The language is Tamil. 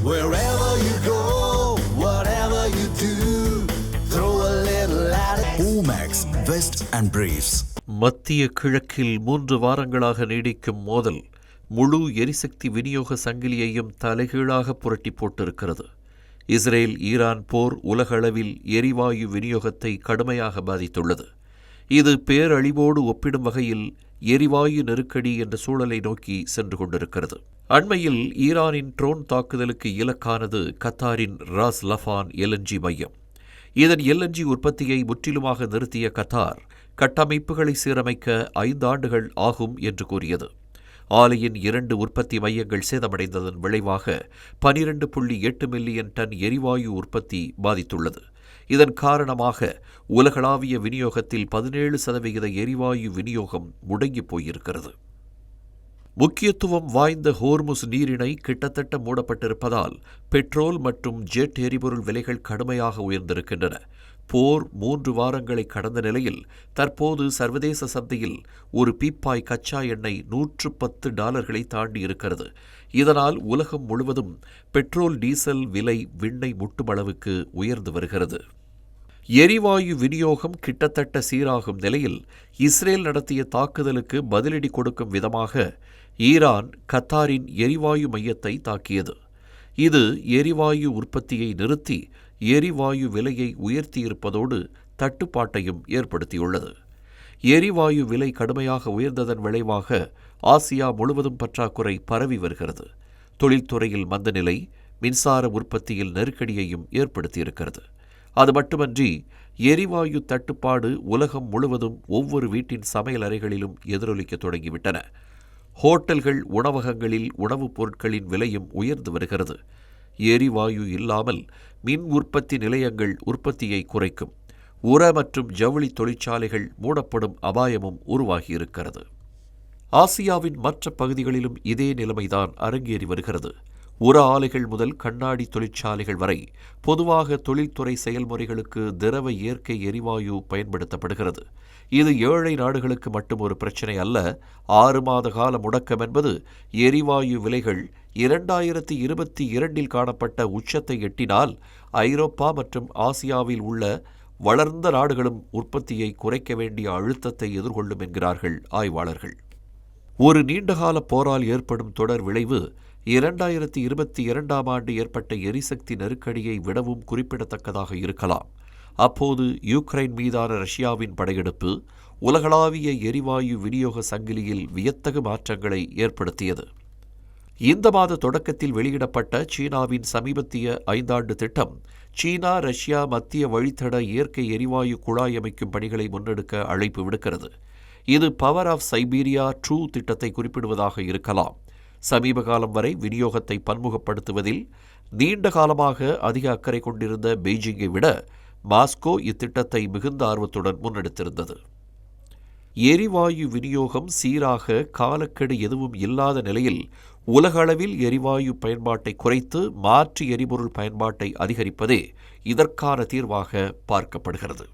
Wherever you go, whatever you do, throw a little at it. Omax, Vest and Briefs. மத்திய கிழக்கில் 3 வாரங்களாக நீடிக்கும் மோதல் முழு எரிசக்தி விநியோக சங்கிலியையும் தலைகீழாக புரட்டி போட்டிருக்கிறது. இஸ்ரேல் ஈரான் போர் உலகளவில் எரிவாயு விநியோகத்தை கடுமையாக பாதித்துள்ளது. இது பேரழிவோடு ஒப்பிடும் வகையில் எரிவாயு நெருக்கடி என்ற சூழலை நோக்கி சென்று கொண்டிருக்கிறது. அண்மையில் ஈரானின் ட்ரோன் தாக்குதலுக்கு இலக்கானது கத்தாரின் ராஸ் லஃபான் எல்என்ஜி மையம். இதன் எல்என்ஜி உற்பத்தியை முற்றிலுமாக நிறுத்திய கத்தார் கட்டமைப்புகளை சீரமைக்க 5 ஆண்டுகள் ஆகும் என்று கூறியது. ஆலையின் 2 உற்பத்தி மையங்கள் சேதமடைந்ததன் விளைவாக 12.8 மில்லியன் டன் எரிவாயு உற்பத்தி பாதித்துள்ளது. இதன் காரணமாக உலகளாவிய விநியோகத்தில் 17% எரிவாயு விநியோகம் முடங்கி போயிருக்கிறது. முக்கியத்துவம் வாய்ந்த ஹோர்முஸ் நீரிணை கிட்டத்தட்ட மூடப்பட்டிருப்பதால் பெட்ரோல் மற்றும் ஜெட் எரிபொருள் விலைகள் கடுமையாக உயர்ந்திருக்கின்றன. போர் 3 வாரங்களை கடந்த நிலையில் தற்போது சர்வதேச சந்தையில் ஒரு பீப்பாய் கச்சா எண்ணெய் $110 தாண்டி இருக்கிறது. இதனால் உலகம் முழுவதும் பெட்ரோல் டீசல் விலை விண்ணை முட்டும் அளவுக்கு உயர்ந்து வருகிறது. எரிவாயு விநியோகம் கிட்டத்தட்ட சீராகும் நிலையில் இஸ்ரேல் நடத்திய தாக்குதலுக்கு பதிலடி கொடுக்கும் விதமாக ஈரான் கத்தாரின் எரிவாயு மையத்தை தாக்கியது. இது எரிவாயு உற்பத்தியை நிறுத்தி எரிவாயு விலையை உயர்த்தியிருப்பதோடு தட்டுப்பாட்டையும் ஏற்படுத்தியுள்ளது. எரிவாயு விலை கடுமையாக உயர்ந்ததன் விளைவாக ஆசியா முழுவதும் பற்றாக்குறை பரவி வருகிறது. தொழில்துறையில் மந்தநிலை மின்சார உற்பத்தியில் நெருக்கடியையும் ஏற்படுத்தியிருக்கிறது. அது மட்டுமன்றி எரிவாயு தட்டுப்பாடு உலகம் முழுவதும் ஒவ்வொரு வீட்டின் சமையல் அறைகளிலும் எதிரொலிக்க தொடங்கிவிட்டன. ஹோட்டல்கள் உணவகங்களில் உணவுப் பொருட்களின் விலையும் உயர்ந்து வருகிறது. எரிவாயு இல்லாமல் மின் உற்பத்தி நிலையங்கள் உற்பத்தியை குறைக்கும். உர மற்றும் ஜவுளி தொழிற்சாலைகள் மூடப்படும் அபாயமும் உருவாகியிருக்கிறது. ஆசியாவின் மற்ற பகுதிகளிலும் இதே நிலைமைதான் அரங்கேறி வருகிறது. உர ஆலைகள் முதல் கண்ணாடி தொழிற்சாலைகள் வரை பொதுவாக தொழில்துறை செயல்முறைகளுக்கு திரவ இயற்கை எரிவாயு பயன்படுத்தப்படுகிறது. இது ஏழை நாடுகளுக்கு மட்டும் ஒரு பிரச்சினை அல்ல. 6 மாத கால முடக்கம் என்பது எரிவாயு விலைகள் 2022 காணப்பட்ட உச்சத்தை எட்டினால் ஐரோப்பா மற்றும் ஆசியாவில் உள்ள வளர்ந்த நாடுகளும் உற்பத்தியை குறைக்க வேண்டிய அழுத்தத்தை எதிர்கொள்ளும் என்கிறார்கள் ஆய்வாளர்கள். ஒரு நீண்டகால போரால் ஏற்படும் தொடர் விளைவு 2022 ஆண்டு ஏற்பட்ட எரிசக்தி நெருக்கடியை விடவும் குறிப்பிடத்தக்கதாக இருக்கலாம். அப்போது யுக்ரைன் மீதான ரஷ்யாவின் படையெடுப்பு உலகளாவிய எரிவாயு விநியோக சங்கிலியில் வியத்தகு மாற்றங்களை ஏற்படுத்தியது. இந்த மாத தொடக்கத்தில் வெளியிடப்பட்ட சீனாவின் சமீபத்திய 5 ஆண்டு திட்டம் சீனா ரஷ்யா மத்திய வழித்தட இயற்கை எரிவாயு குழாய் அமைக்கும் பணிகளை முன்னெடுக்க அழைப்பு விடுக்கிறது. இது பவர் ஆஃப் சைபீரியா 2 திட்டத்தை குறிப்பிடுவதாக இருக்கலாம். சமீப காலம் வரை விநியோகத்தை பன்முகப்படுத்துவதில் நீண்ட காலமாக அதிக அக்கறை கொண்டிருந்த பெய்ஜிங்கை விட மாஸ்கோ இத்திட்டத்தை மிகுந்த ஆர்வத்துடன் முன்னெடுத்திருந்தது. எரிவாயு விநியோகம் சீராக காலக்கெடு எதுவும் இல்லாத நிலையில் உலகளவில் எரிவாயு பயன்பாட்டை குறைத்து மாற்று எரிபொருள் பயன்பாட்டை அதிகரிப்பதே இதற்கான தீர்வாக பார்க்கப்படுகிறது.